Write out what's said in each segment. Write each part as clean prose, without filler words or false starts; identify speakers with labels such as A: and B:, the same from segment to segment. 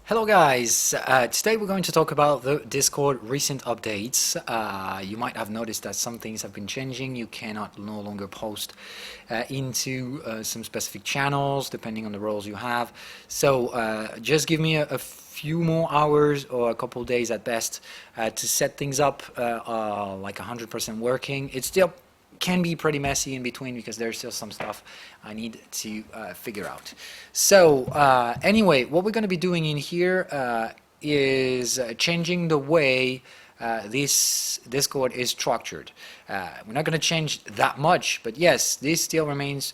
A: Hello guys, today we're going to talk about the Discord recent updates. You might have noticed that some things have been changing. You cannot no longer post into some specific channels depending on the roles you have. So just give me a few more hours or a couple days at best to set things up like 100% working. It still can be pretty messy in between because there's still some stuff I need to figure out. So anyway, what we're going to be doing in here is changing the way this Discord is structured. We're not going to change that much, but yes, this still remains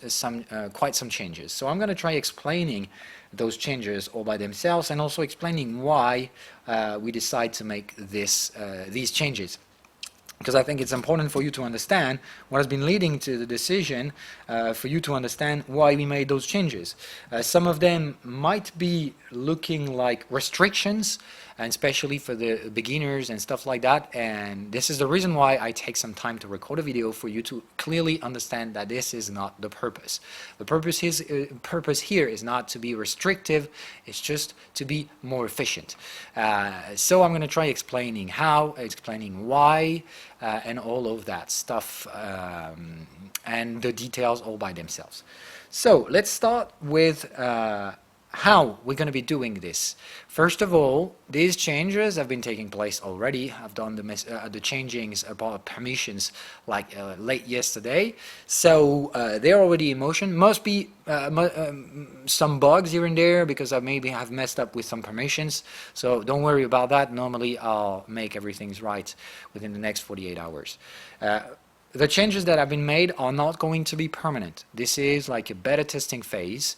A: quite some changes. So I'm going to try explaining those changes all by themselves and also explaining why we decide to make these changes. Because I think it's important for you to understand what has been leading to the decision, for you to understand why we made those changes. Some of them might be looking like restrictions, and especially for the beginners and stuff like that, and this is the reason why I take some time to record a video for you to clearly understand that this is not the purpose. The purpose here is not to be restrictive, it's just to be more efficient. So I'm going to try explaining how, explaining why, and all of that stuff, and the details all by themselves. So let's start with how we're going to be doing this. First of all, these changes have been taking place already. I've done the changings about permissions like late yesterday, so they're already in motion. Must be some bugs here and there because I maybe have messed up with some permissions, so don't worry about that. Normally I'll make everything right within the next 48 hours. The changes that have been made are not going to be permanent. This is like a beta testing phase.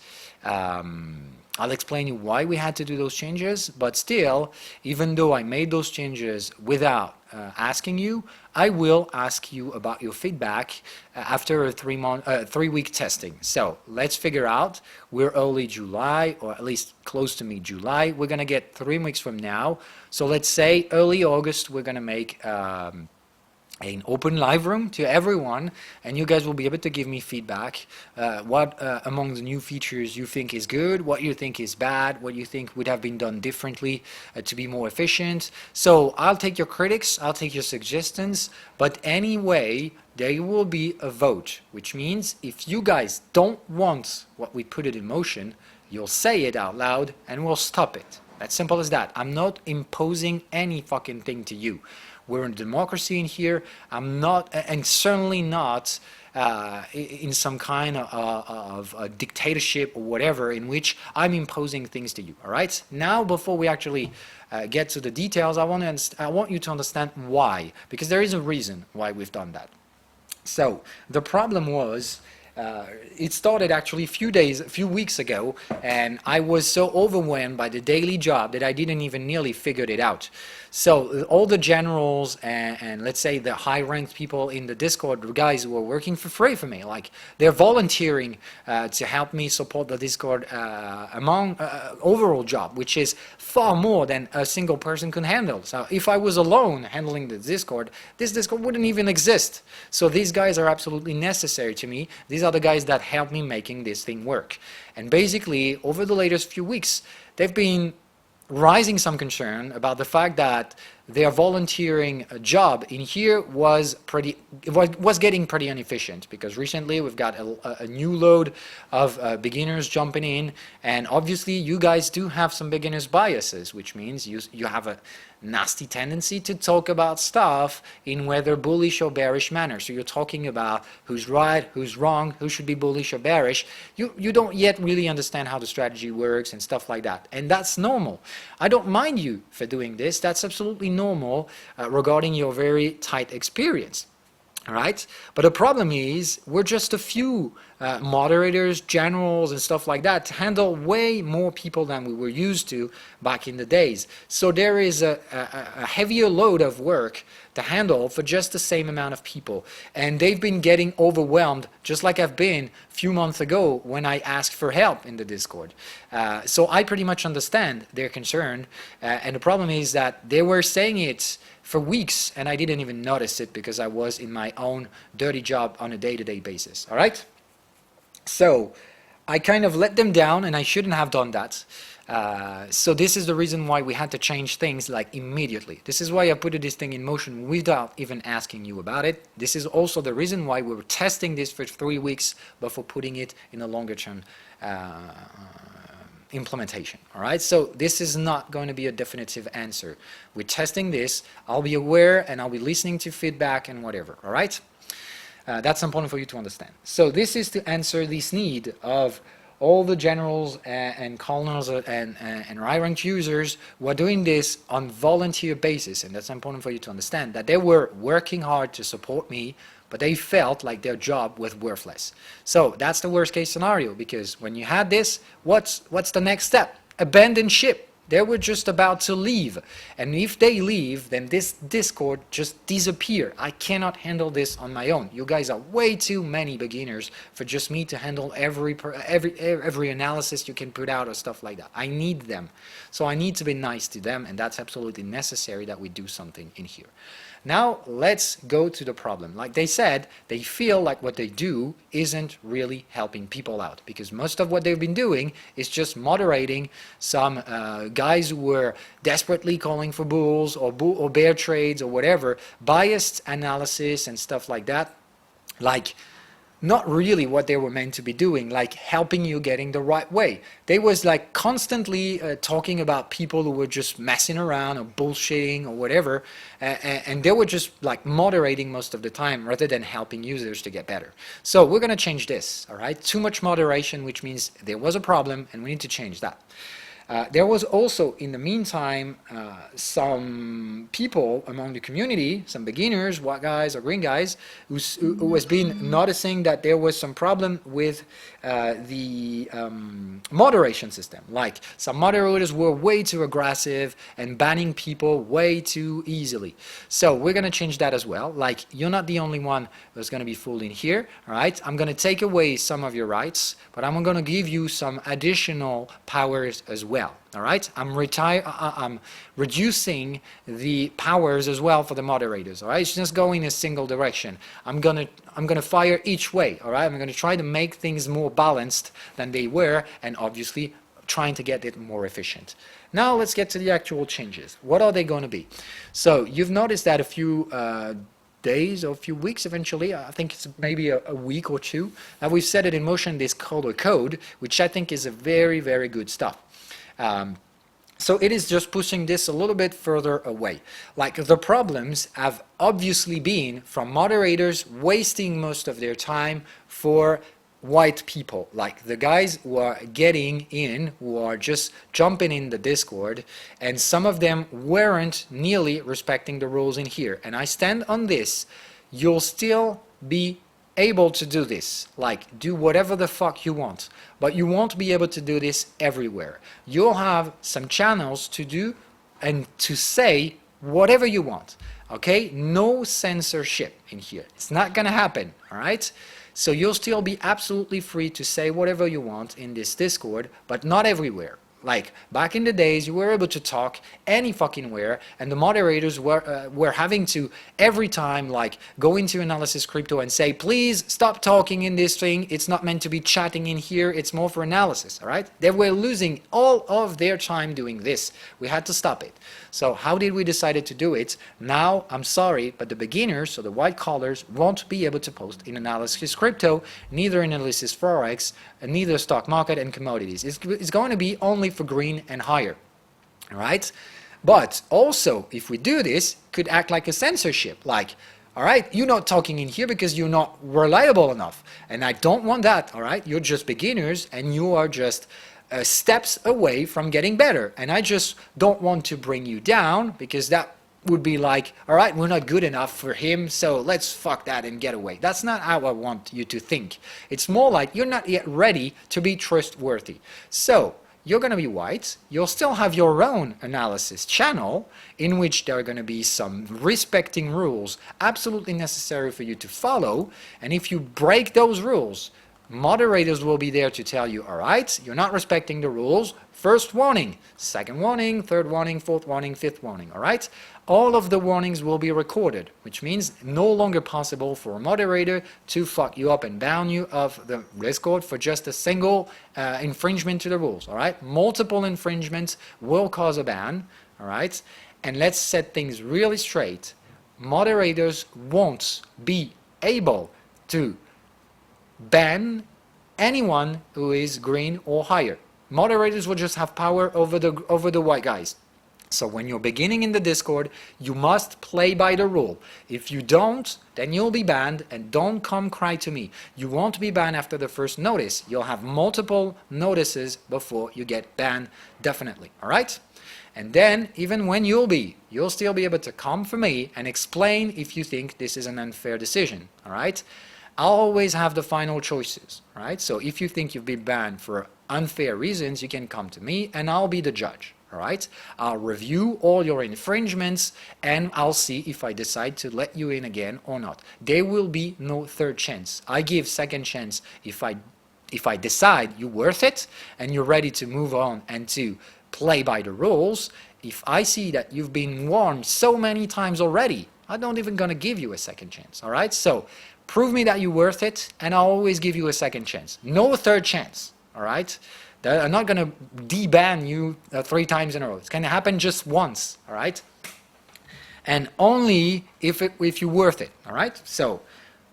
A: I'll explain you why we had to do those changes, but still, even though I made those changes without asking you, I will ask you about your feedback after a 3-week testing. So let's figure out, we're early July, or at least close to mid-July. We're going to get 3 weeks from now. So let's say early August, we're going to make an open live room to everyone, and you guys will be able to give me feedback, what among the new features you think is good, what you think is bad, what you think would have been done differently to be more efficient. So I'll take your critics, I'll take your suggestions, but anyway there will be a vote, which means if you guys don't want what we put it in motion, you'll say it out loud and we'll stop it. As simple as that. I'm not imposing any fucking thing to you. We're in democracy in here. I'm not, and certainly not in some kind of a dictatorship or whatever in which I'm imposing things to you. All right? Now, before we actually get to the details, I want you to understand why, because there is a reason why we've done that. So the problem was, it started actually a few weeks ago, and I was so overwhelmed by the daily job that I didn't even nearly figure it out. So all the generals and let's say the high-ranked people in the Discord, the guys who are working for free for me, like they're volunteering to help me support the Discord among overall job, which is far more than a single person can handle. So if I was alone handling the Discord, this Discord wouldn't even exist. So these guys are absolutely necessary to me. These are the guys that help me making this thing work. And basically, over the latest few weeks, they've been rising some concern about the fact that their volunteering job in here was getting pretty inefficient, because recently we've got a new load of beginners jumping in, and obviously you guys do have some beginners biases, which means you have a nasty tendency to talk about stuff in whether bullish or bearish manner. So you're talking about who's right, who's wrong, who should be bullish or bearish. You don't yet really understand how the strategy works and stuff like that, and that's normal. I don't mind you for doing this. That's absolutely normal regarding your very tight experience. All right, but the problem is we're just a few moderators, generals, and stuff like that to handle way more people than we were used to back in the days. So there is a heavier load of work to handle for just the same amount of people, and they've been getting overwhelmed, just like I've been a few months ago when I asked for help in the Discord. So I pretty much understand their concern, and the problem is that they were saying it for weeks, and I didn't even notice it because I was in my own dirty job on a day-to-day basis. All right? So I kind of let them down, and I shouldn't have done that. So this is the reason why we had to change things like immediately. This is why I put this thing in motion without even asking you about it. This is also the reason why we were testing this for 3 weeks before putting it in a longer term implementation. All right, so this is not going to be a definitive answer. We're testing this. I'll be aware and I'll be listening to feedback and whatever. All right, that's important for you to understand. So this is to answer this need of all the generals and colonels and high-ranked users were doing this on volunteer basis, and that's important for you to understand that they were working hard to support me, but they felt like their job was worthless. So that's the worst case scenario, because when you had this, what's the next step? Abandon ship. They were just about to leave, and if they leave, then this Discord just disappear. I cannot handle this on my own. You guys are way too many beginners for just me to handle every analysis you can put out or stuff like that. I need them, so I need to be nice to them, and that's absolutely necessary that we do something in here. Now let's go to the problem. Like they said, they feel like what they do isn't really helping people out, because most of what they've been doing is just moderating some guys who were desperately calling for bulls or bear trades or whatever, biased analysis and stuff like that, like not really what they were meant to be doing, like helping you getting the right way. They was like constantly talking about people who were just messing around or bullshitting or whatever, and they were just like moderating most of the time rather than helping users to get better. So we're going to change this, all right? Too much moderation, which means there was a problem and we need to change that. There was also, in the meantime, some people among the community, some beginners, white guys or green guys, who has been noticing that there was some problem with the moderation system. Like some moderators were way too aggressive and banning people way too easily. So we're going to change that as well. Like, you're not the only one that's going to be fooled in here. All right, I'm going to take away some of your rights, but I'm going to give you some additional powers as well. All right, I'm reducing the powers as well for the moderators. All right, it's just going in a single direction. I'm gonna fire each way. All right, I'm gonna try to make things more balanced than they were, and obviously trying to get it more efficient. Now let's get to the actual changes. What are they going to be? So you've noticed that a few days or a few weeks eventually, I think it's maybe a week or two, that we've set it in motion, this color code, which I think is a very, very good stuff. So it is just pushing this a little bit further away. Like, the problems have obviously been from moderators wasting most of their time for white people, like the guys who are getting in, who are just jumping in the Discord, and some of them weren't nearly respecting the rules in here. And I stand on this. You'll still be able to do this, like do whatever the fuck you want, but you won't be able to do this everywhere. You'll have some channels to do and to say whatever you want, okay? No censorship in here. It's not gonna happen, all right? So you'll still be absolutely free to say whatever you want in this Discord, but not everywhere. Like, back in the days, you were able to talk any fucking where, and the moderators were having to, every time, like, go into Analysis Crypto and say, please stop talking in this thing, it's not meant to be chatting in here, it's more for analysis, all right? They were losing all of their time doing this. We had to stop it. So how did we decide to do it? Now, I'm sorry, but the beginners, so the white collars, won't be able to post in Analysis Crypto, neither in Analysis Forex, and neither stock market and commodities. It's going to be only for green and higher, all right? But also, if we do this, could act like a censorship, like, all right, you're not talking in here because you're not reliable enough, and I don't want that, all right? You're just beginners, and you are just steps away from getting better, and I just don't want to bring you down, because that would be like, all right, we're not good enough for him, so let's fuck that and get away. That's not how I want you to think. It's more like you're not yet ready to be trustworthy. So you're going to be white. You'll still have your own analysis channel in which there are going to be some respecting rules absolutely necessary for you to follow. And if you break those rules, Moderators will be there to tell you, all right, you're not respecting the rules. First warning, second warning, third warning, fourth warning, fifth warning, all right? All of the warnings will be recorded, which means no longer possible for a moderator to fuck you up and ban you of the Discord for just a single infringement to the rules, all right? Multiple infringements will cause a ban, all right? And let's set things really straight. Moderators won't be able to ban anyone who is green or higher. Moderators will just have power over the white guys. So when you're beginning in the Discord, you must play by the rule. If you don't, then you'll be banned, and don't come cry to me. You won't be banned after the first notice. You'll have multiple notices before you get banned, definitely, all right? And then, even when you'll still be able to come for me and explain if you think this is an unfair decision, all right? I'll always have the final choices, right? So if you think you've been banned for unfair reasons, you can come to me and I'll be the judge, all right? I'll review all your infringements and I'll see if I decide to let you in again or not. There will be no third chance. I give second chance if I decide you're worth it and you're ready to move on and to play by the rules. If I see that you've been warned so many times already, I'm not even going to give you a second chance, all right? So prove me that you're worth it, and I'll always give you a second chance. No third chance, all right? I'm not going to deban you 3 times in a row. It's going to happen just once, all right? And only if you're worth it, all right? So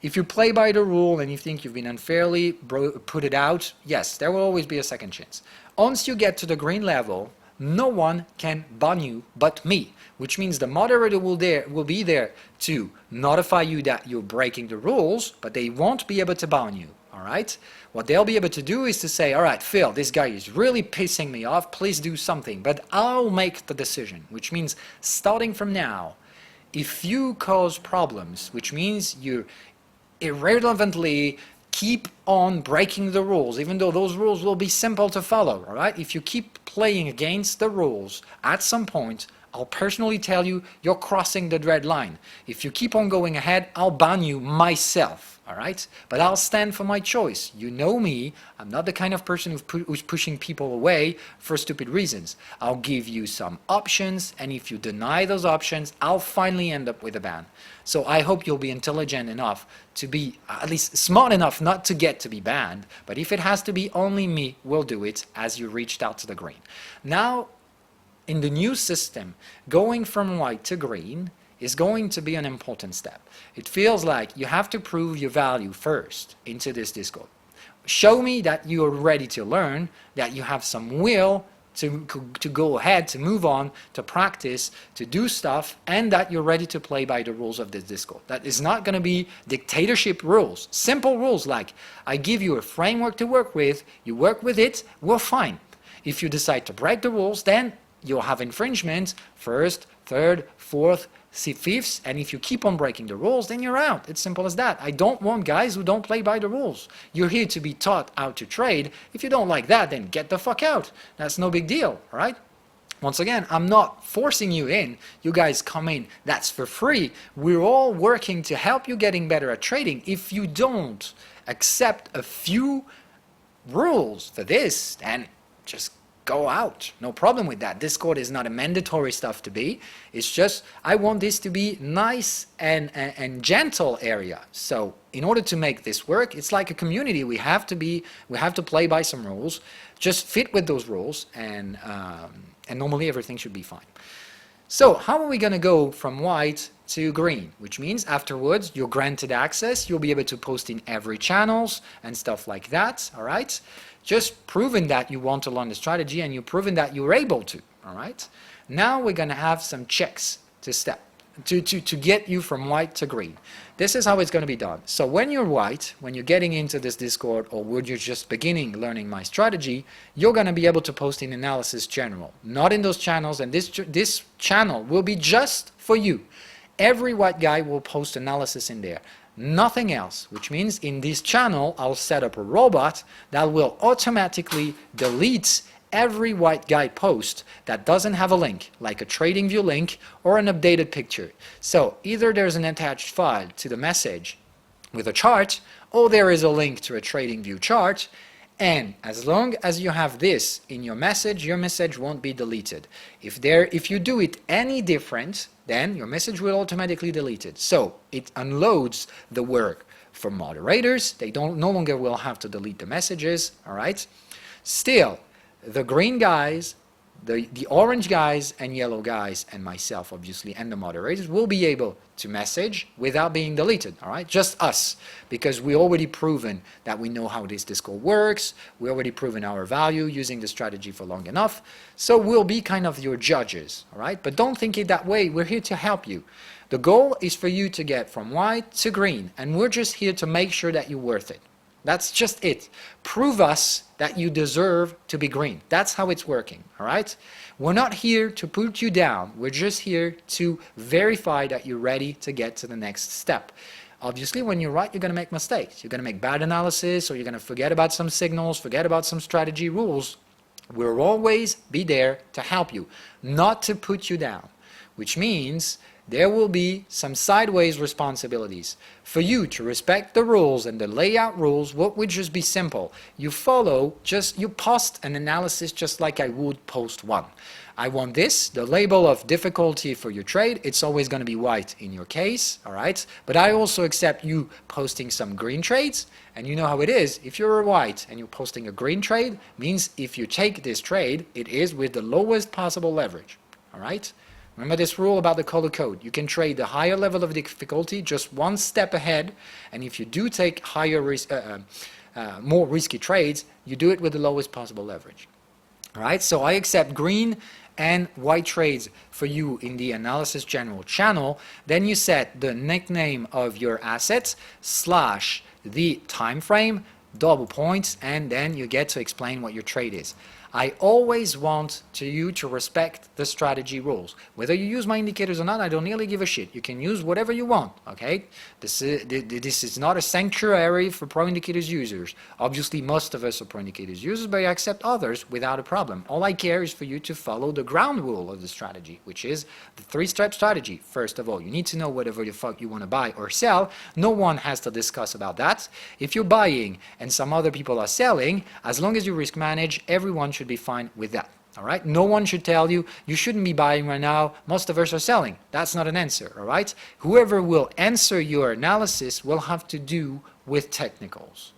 A: if you play by the rule and you think you've been unfairly put it out, yes, there will always be a second chance. Once you get to the green level, no one can ban you but me, which means the moderator will be there to notify you that you're breaking the rules, but they won't be able to ban you, all right? What they'll be able to do is to say, all right, Phil, this guy is really pissing me off, please do something, but I'll make the decision, which means starting from now, if you cause problems, which means you irrelevantly keep on breaking the rules, even though those rules will be simple to follow, all right? If you keep playing against the rules, at some point, I'll personally tell you, you're crossing the red line. If you keep on going ahead, I'll ban you myself, all right? But I'll stand for my choice. You know me, I'm not the kind of person who's pushing people away for stupid reasons. I'll give you some options, and if you deny those options, I'll finally end up with a ban. So I hope you'll be intelligent enough to be, at least smart enough not to get to be banned, but if it has to be, only me will do it as you reached out to the green. Now, in the new system, going from white to green is going to be an important step. It feels like you have to prove your value first into this Discord. Show me that you are ready to learn, that you have some will to go ahead, to move on, to practice, to do stuff, and that you're ready to play by the rules of this Discord. That is not going to be dictatorship rules. Simple rules like, I give you a framework to work with, you work with it, we're fine. If you decide to break the rules, then you'll have infringement, first, third, fourth, fifth, and if you keep on breaking the rules, then you're out. It's simple as that. I don't want guys who don't play by the rules. You're here to be taught how to trade. If you don't like that, then get the fuck out. That's no big deal, all right? Once again, I'm not forcing you in. You guys come in. That's for free. We're all working to help you getting better at trading. If you don't accept a few rules for this, then just go out. No problem with that. Discord is not a mandatory stuff to be. It's just, I want this to be nice and gentle area. So in order to make this work, it's like a community. We have to play by some rules. Just fit with those rules, and normally everything should be fine. So how are we going to go from white to green? Which means afterwards you're granted access. You'll be able to post in every channels and stuff like that. All right. Just proving that you want to learn the strategy, and you've proven that you're able to, all right? Now we're going to have some checks to get you from white to green. This is how it's going to be done. So when you're white, when you're getting into this Discord, or when you're just beginning learning my strategy, you're going to be able to post in analysis general, not in those channels, and this channel will be just for you. Every white guy will post analysis in there. Nothing else, which means in this channel I'll set up a robot that will automatically delete every white guy post that doesn't have a link, like a trading view link or an updated picture. So either there's an attached file to the message with a chart, or there is a link to a TradingView chart, and as long as you have this in your message won't be deleted. If you do it any different, then your message will automatically delete it. So it unloads the work for moderators. They no longer will have to delete the messages, all right? Still, the green guys, the orange guys and yellow guys and myself, obviously, and the moderators will be able to message without being deleted, all right? Just us, because we already proven that we know how this Discord works. We already proven our value using the strategy for long enough. So we'll be kind of your judges, all right? But don't think it that way. We're here to help you. The goal is for you to get from white to green, and we're just here to make sure that you're worth it. That's just it. Prove us that you deserve to be green. That's how it's working, all right? We're not here to put you down. We're just here to verify that you're ready to get to the next step. Obviously, when you're right, you're going to make mistakes. You're going to make bad analysis, or you're going to forget about some signals, forget about some strategy rules. We'll always be there to help you, not to put you down, which means there will be some sideways responsibilities. For you to respect the rules and the layout rules, what would just be simple? You post an analysis just like I would post one. I want this, the label of difficulty for your trade, it's always going to be white in your case, all right? But I also accept you posting some green trades, and you know how it is. If you're a white and you're posting a green trade, means if you take this trade, it is with the lowest possible leverage, all right? Remember this rule about the color code. You can trade the higher level of difficulty just one step ahead, and if you do take higher more risky trades, you do it with the lowest possible leverage. All right, so I accept green and white trades for you in the Analysis General channel. Then you set the nickname of your assets / the time frame, double points, and then you get to explain what your trade is. I always want you to respect the strategy rules. Whether you use my indicators or not, I don't really give a shit. You can use whatever you want, okay? This is not a sanctuary for Pro Indicators users. Obviously, most of us are Pro Indicators users, but I accept others without a problem. All I care is for you to follow the ground rule of the strategy, which is the three-step strategy. First of all, you need to know whatever the fuck you want to buy or sell. No one has to discuss about that. If you're buying and some other people are selling, as long as you risk manage, everyone should be fine with that. All right? No one should tell you, you shouldn't be buying right now, most of us are selling. That's not an answer, all right? Whoever will answer your analysis will have to do with technicals.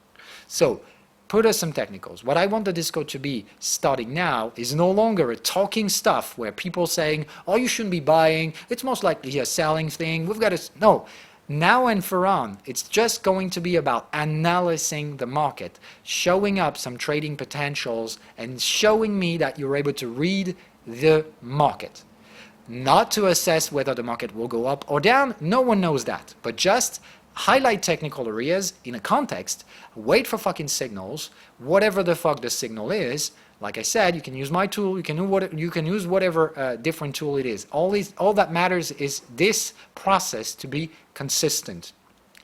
A: So, put us some technicals. What I want the Discord to be starting now is no longer a talking stuff where people saying, oh, you shouldn't be buying, it's most likely a selling thing, we've got to... No. Now and for on, it's just going to be about analyzing the market, showing up some trading potentials, and showing me that you're able to read the market. Not to assess whether the market will go up or down, no one knows that, but just highlight technical areas in a context, wait for fucking signals, whatever the fuck the signal is. Like I said, you can use my tool, you can use whatever different tool it is. All that matters is this process to be consistent.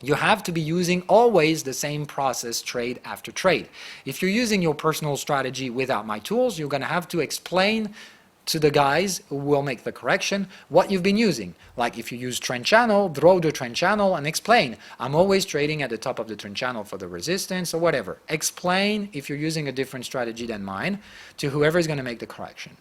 A: You have to be using always the same process trade after trade. If you're using your personal strategy without my tools, you're going to have to explain to the guys who will make the correction what you've been using. Like if you use trend channel, draw the trend channel and explain. I'm always trading at the top of the trend channel for the resistance or whatever. Explain if you're using a different strategy than mine to whoever is going to make the correction.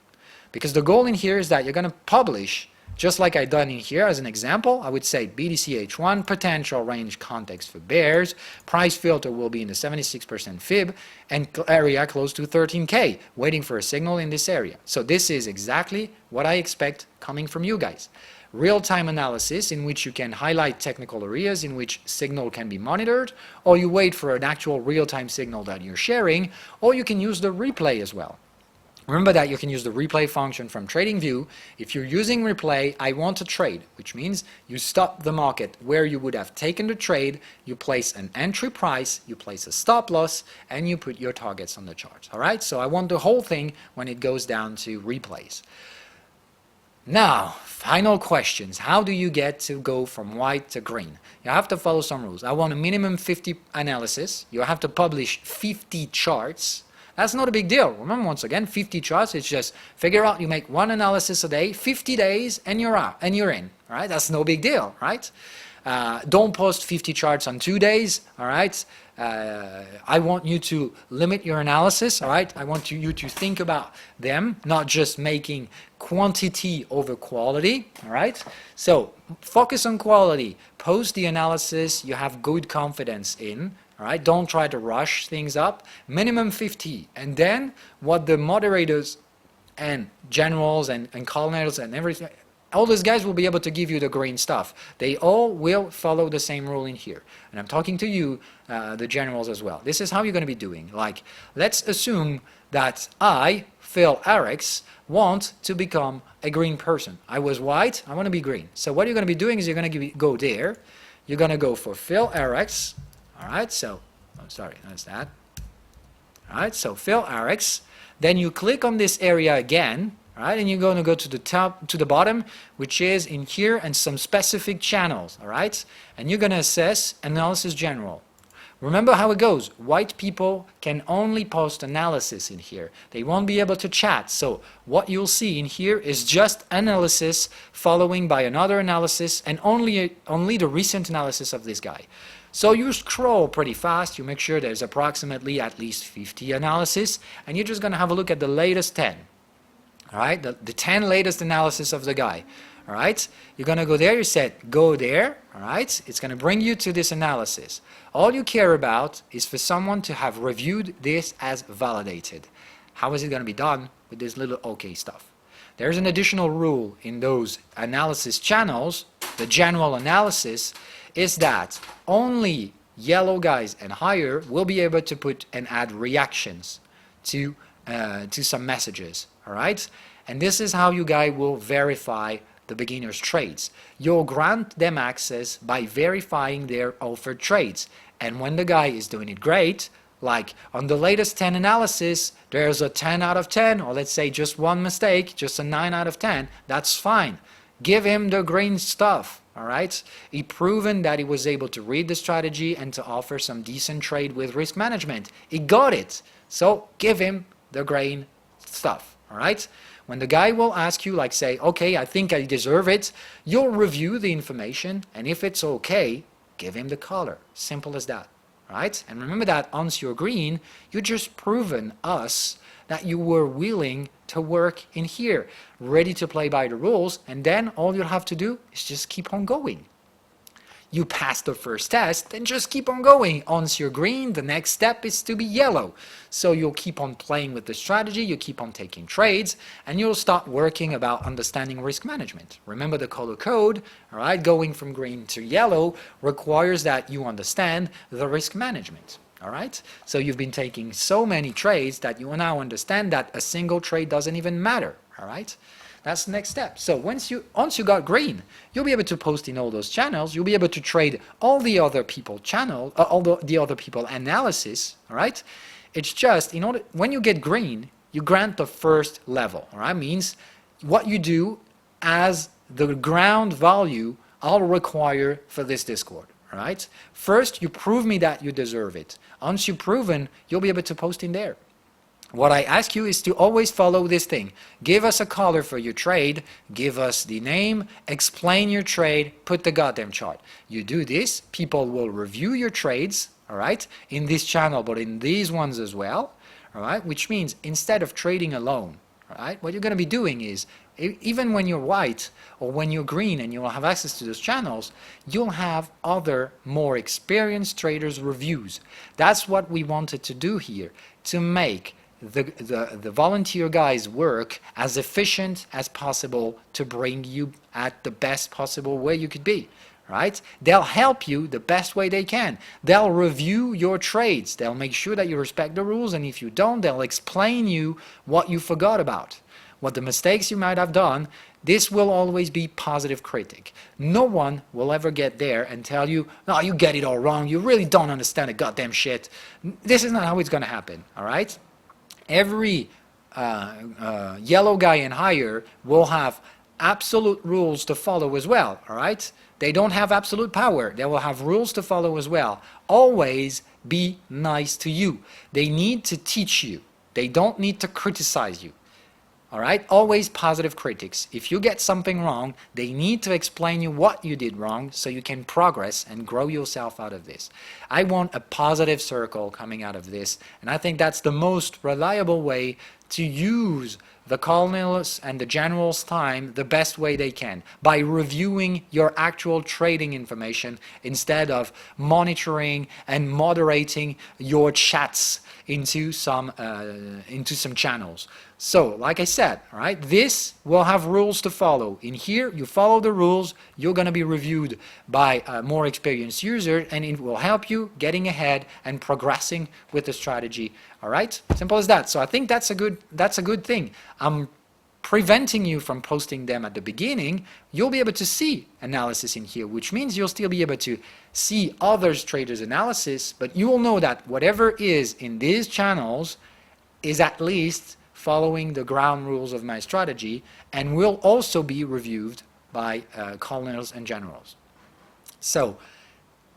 A: Because the goal in here is that you're going to publish, just like I done in here as an example, I would say BTCH1, potential range context for bears, price filter will be in the 76% fib, and area close to 13K, waiting for a signal in this area. So this is exactly what I expect coming from you guys. Real-time analysis in which you can highlight technical areas in which signal can be monitored, or you wait for an actual real-time signal that you're sharing, or you can use the replay as well. Remember that you can use the replay function from TradingView. If you're using replay, I want to trade, which means you stop the market where you would have taken the trade, you place an entry price, you place a stop loss, and you put your targets on the chart. All right? So I want the whole thing when it goes down to replays. Now, final questions. How do you get to go from white to green? You have to follow some rules. I want a minimum 50 analysis. You have to publish 50 charts. That's not a big deal. Remember, once again, 50 charts, it's just figure out you make one analysis a day, 50 days, and you're out, and you're in. Right? That's no big deal, right? Don't post 50 charts on 2 days, all right? I want you to limit your analysis, all right? I want you to think about them, not just making quantity over quality, all right? So focus on quality, post the analysis you have good confidence in, all right? Don't try to rush things up, minimum 50. And then what the moderators and generals and colonels and everything, all those guys will be able to give you the green stuff. They all will follow the same rule in here. And I'm talking to you, the generals as well. This is how you're going to be doing. Like, let's assume that I, Phil Eriks, want to become a green person. I was white, I want to be green. So what you're going to be doing is you're going to go there. You're going to go for Phil Eriks. All right, so, oh, sorry, that's that. All right, so Phil Eriks. Then you click on this area again. All right, and you're going to go to the top, to the bottom, which is in here and some specific channels, all right? And you're going to assess analysis general. Remember how it goes. White people can only post analysis in here. They won't be able to chat. So what you'll see in here is just analysis following by another analysis and only the recent analysis of this guy. So you scroll pretty fast. You make sure there's approximately at least 50 analysis, and you're just going to have a look at the latest 10. All right, the 10 latest analysis of the guy. All right, you're going to go there. You said go there. All right, it's going to bring you to this analysis. All you care about is for someone to have reviewed this as validated. How is it going to be done with this little OK stuff? There's an additional rule in those analysis channels. The general analysis is that only yellow guys and higher will be able to put and add reactions to some messages. All right, and this is how you guys will verify the beginner's trades. You'll grant them access by verifying their offered trades. And when the guy is doing it great, like on the latest 10 analysis, there's a 10 out of 10, or let's say just one mistake, just a 9 out of 10, that's fine. Give him the green stuff, all right? He proven that he was able to read the strategy and to offer some decent trade with risk management. He got it. So give him the green stuff, all right? When the guy will ask you, like say, okay, I think I deserve it, you'll review the information, and if it's okay, give him the color. Simple as that, all right? And remember that once you're green, you just proven us that you were willing to work in here, ready to play by the rules, and then all you'll have to do is just keep on going. You passed the first test, then just keep on going. Once you're green, the next step is to be yellow. So you'll keep on playing with the strategy, you keep on taking trades, and you'll start working about understanding risk management. Remember the color code, all right? Going from green to yellow requires that you understand the risk management. All right, so you've been taking so many trades that you now understand that a single trade doesn't even matter. All right, that's the next step. So once you got green, you'll be able to post in all those channels. You'll be able to trade all the other people channel, all the other people analysis. All right, it's just in order when you get green, you grant the first level. All right, means what you do as the ground value I'll require for this Discord. All right, first you prove me that you deserve it. Once you've proven, you'll be able to post in there. What I ask you is to always follow this thing. Give us a color for your trade, give us the name, explain your trade, put the goddamn chart. You do this, people will review your trades, all right, in this channel, but in these ones as well, all right, which means instead of trading alone, all right, what you're going to be doing is, even when you're white or when you're green and you'll have access to those channels, you'll have other more experienced traders' reviews. That's what we wanted to do here, to make the volunteer guys work as efficient as possible to bring you at the best possible way you could be. Right? They'll help you the best way they can. They'll review your trades. They'll make sure that you respect the rules, and if you don't, they'll explain you what you forgot about. What the mistakes you might have done. This will always be positive critic. No one will ever get there and tell you, no, you get it all wrong, you really don't understand a goddamn shit. This is not how it's going to happen, all right? Every yellow guy and higher will have absolute rules to follow as well, all right? They don't have absolute power. They will have rules to follow as well. Always be nice to you. They need to teach you. They don't need to criticize you. All right, always positive critics. If you get something wrong, they need to explain you what you did wrong so you can progress and grow yourself out of this. I want a positive circle coming out of this, and I think that's the most reliable way to use the colonels and the generals' time the best way they can, by reviewing your actual trading information instead of monitoring and moderating your chats into some channels. So, like I said, all right, this will have rules to follow. In here, you follow the rules, you're going to be reviewed by a more experienced user, and it will help you getting ahead and progressing with the strategy. All right, simple as that. So I think that's a good thing. I'm preventing you from posting them at the beginning. You'll be able to see analysis in here, which means you'll still be able to see others traders analysis, but you will know that whatever is in these channels is at least following the ground rules of my strategy, and will also be reviewed by colonels and generals. So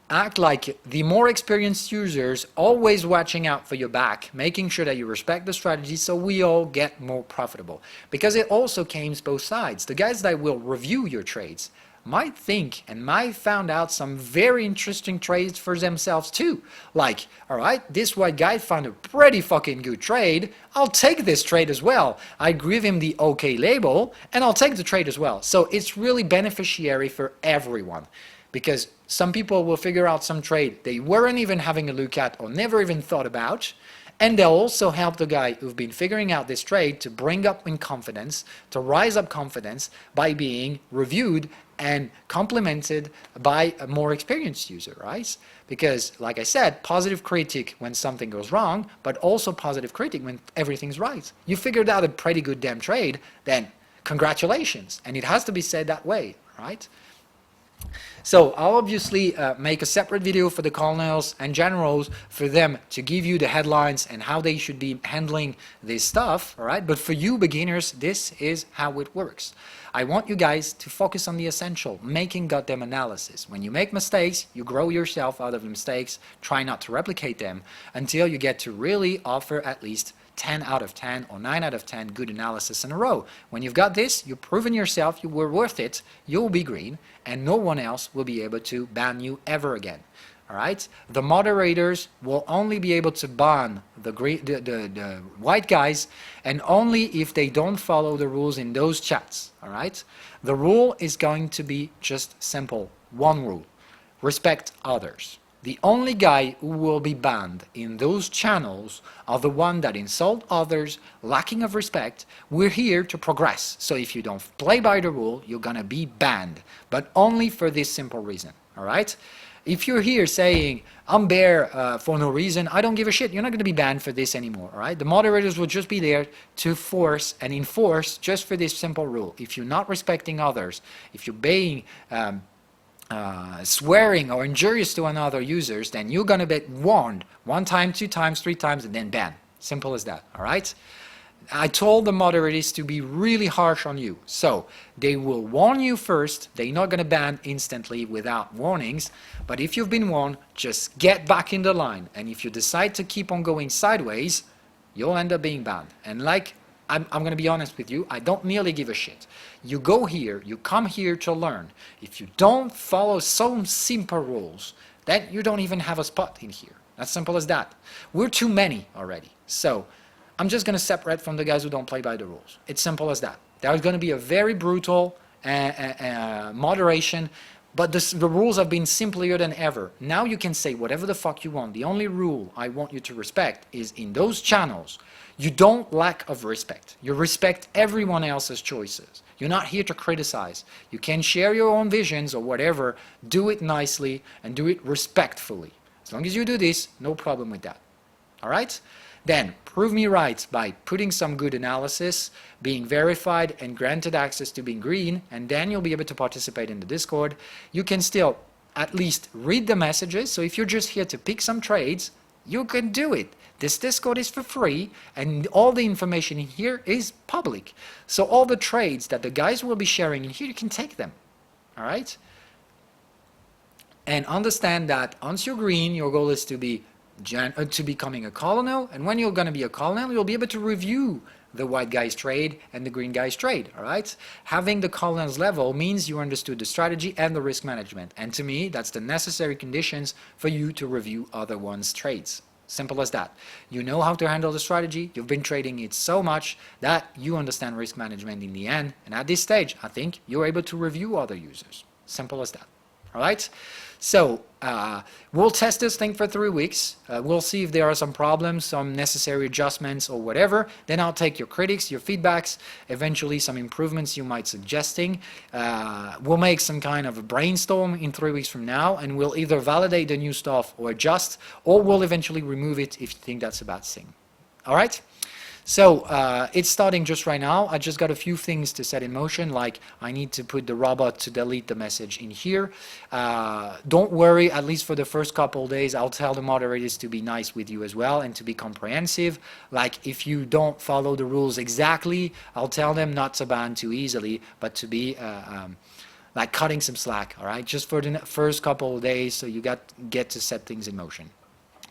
A: act like the more experienced users, always watching out for your back, making sure that you respect the strategy so we all get more profitable. Because it also comes both sides. The guys that will review your trades might think and might found out some very interesting trades for themselves too. Like, all right, this white guy found a pretty fucking good trade. I'll take this trade as well. I give him the OK label and I'll take the trade as well. So it's really beneficiary for everyone, because some people will figure out some trade they weren't even having a look at or never even thought about, and they'll also help the guy who've been figuring out this trade to bring up in confidence, to rise up confidence by being reviewed and complemented by a more experienced user, right? Because, like I said, positive critic when something goes wrong, but also positive critic when everything's right. You figured out a pretty good damn trade, then congratulations. And it has to be said that way, right? So I'll obviously make a separate video for the colonels and generals for them to give you the headlines and how they should be handling this stuff, all right? But for you beginners, this is how it works. I want you guys to focus on the essential, making goddamn analysis. When you make mistakes, you grow yourself out of the mistakes, try not to replicate them until you get to really offer at least 10 out of 10 or 9 out of 10 good analysis in a row. When you've got this, you've proven yourself, you were worth it, you'll be green, and no one else will be able to ban you ever again. All right? The moderators will only be able to ban the white guys, and only if they don't follow the rules in those chats. All right? The rule is going to be just simple. One rule. Respect others. The only guy who will be banned in those channels are the ones that insult others, lacking of respect. We're here to progress. So if you don't play by the rule, you're going to be banned. But only for this simple reason. All right? If you're here saying, I'm bear for no reason, I don't give a shit, you're not going to be banned for this anymore. All right? The moderators will just be there to force and enforce just for this simple rule. If you're not respecting others, if you're being swearing or injurious to another users, then you're going to be warned 1 time, 2 times, 3 times, and then banned. Simple as that. All right? I told the moderators to be really harsh on you. So they will warn you first. They're not going to ban instantly without warnings. But if you've been warned, just get back in the line. And if you decide to keep on going sideways, you'll end up being banned. And like, I'm going to be honest with you, I don't nearly give a shit. You go here, you come here to learn. If you don't follow some simple rules, then you don't even have a spot in here. As simple as that. We're too many already. So I'm just going to separate from the guys who don't play by the rules. It's simple as that. There's going to be a very brutal moderation, but the rules have been simpler than ever. Now you can say whatever the fuck you want. The only rule I want you to respect is in those channels, you don't lack of respect. You respect everyone else's choices. You're not here to criticize. You can share your own visions or whatever. Do it nicely and do it respectfully. As long as you do this, no problem with that. All right? Then, prove me right by putting some good analysis, being verified and granted access to being green, and then you'll be able to participate in the Discord. You can still at least read the messages, so if you're just here to pick some trades, you can do it. This Discord is for free, and all the information in here is public. So all the trades that the guys will be sharing in here, you can take them. All right? And understand that once you're green, your goal is to be becoming a colonel, and when you're going to be a colonel, you'll be able to review the white guys trade and the green guys trade, all right? Having the columns level means you understood the strategy and the risk management. And to me, that's the necessary conditions for you to review other one's trades. Simple as that. You know how to handle the strategy. You've been trading it so much that you understand risk management in the end. And at this stage, I think you're able to review other users. Simple as that. All right? So we'll test this thing for 3 weeks. We'll see if there are some problems, some necessary adjustments or whatever. Then I'll take your critics, your feedbacks, eventually some improvements you might suggesting. We'll make some kind of a brainstorm in 3 weeks from now, and we'll either validate the new stuff or adjust, or we'll eventually remove it if you think that's a bad thing. All right? So it's starting just right now. I just got a few things to set in motion, like I need to put the robot to delete the message in here. Don't worry, at least for the first couple of days, I'll tell the moderators to be nice with you as well and to be comprehensive. Like if you don't follow the rules exactly, I'll tell them not to ban too easily, but to be like cutting some slack, all right? Just for the first couple of days, so you get to set things in motion.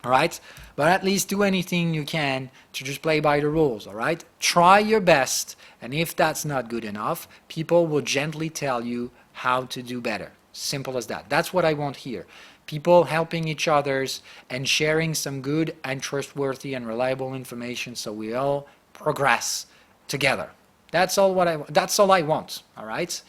A: All right, but at least do anything you can to just play by the rules. All right, try your best, and if that's not good enough, people will gently tell you how to do better. Simple as that. That's what I want here. People helping each others and sharing some good and trustworthy and reliable information, so we all progress together. That's all I want. All right,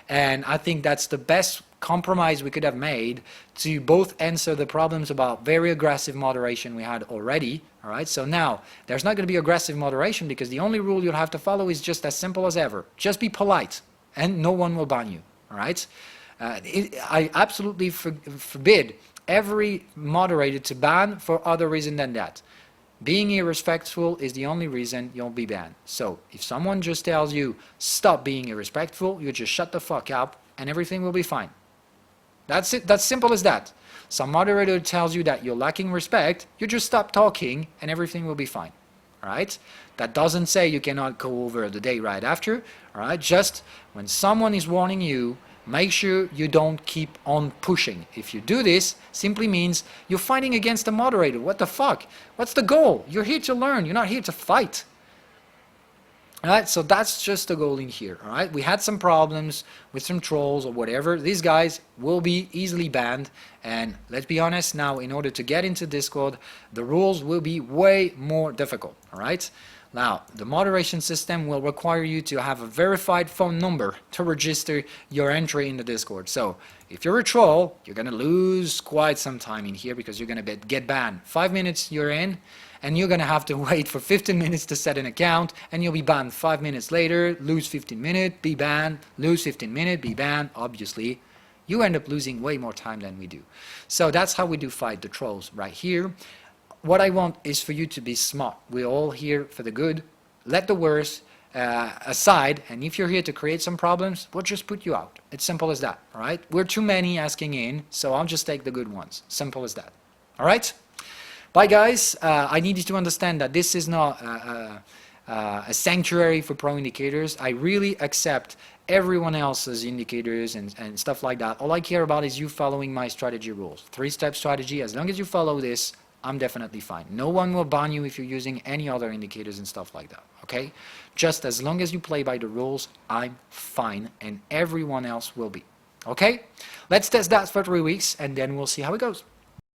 A: and I think that's the best compromise we could have made to both answer the problems about very aggressive moderation we had already. All right, so now there's not going to be aggressive moderation because the only rule you'll have to follow is just as simple as ever. Just be polite and no one will ban you. All right, I absolutely forbid every moderator to ban for other reason than that. Being irrespectful is the only reason you'll be banned. So if someone just tells you stop being irrespectful, you just shut the fuck up and everything will be fine. That's it. That's simple as that. Some moderator tells you that you're lacking respect, you just stop talking and everything will be fine. All right? That doesn't say you cannot go over the day right after. All right? Just when someone is warning you, make sure you don't keep on pushing. If you do this, simply means you're fighting against the moderator. What the fuck? What's the goal? You're here to learn. You're not here to fight. All right, so that's just the goal in here. All right, we had some problems with some trolls or whatever. These guys will be easily banned, and let's be honest now, in order to get into Discord, the rules will be way more difficult. All right, now the moderation system will require you to have a verified phone number to register your entry in the Discord. So if you're a troll, you're gonna lose quite some time in here because you're gonna get banned. 5 minutes you're in, and you're going to have to wait for 15 minutes to set an account, and you'll be banned 5 minutes later, lose 15 minutes, be banned, lose 15 minutes, be banned. Obviously, you end up losing way more time than we do. So that's how we do fight the trolls right here. What I want is for you to be smart. We're all here for the good. Let the worst aside, and if you're here to create some problems, we'll just put you out. It's simple as that, all right? We're too many asking in, so I'll just take the good ones. Simple as that. All right? Bye guys, I need you to understand that this is not a sanctuary for pro indicators. I really accept everyone else's indicators and stuff like that. All I care about is you following my strategy rules. 3-step strategy, as long as you follow this, I'm definitely fine. No one will ban you if you're using any other indicators and stuff like that, okay? Just as long as you play by the rules, I'm fine, and everyone else will be, okay? Let's test that for 3 weeks, and then we'll see how it goes.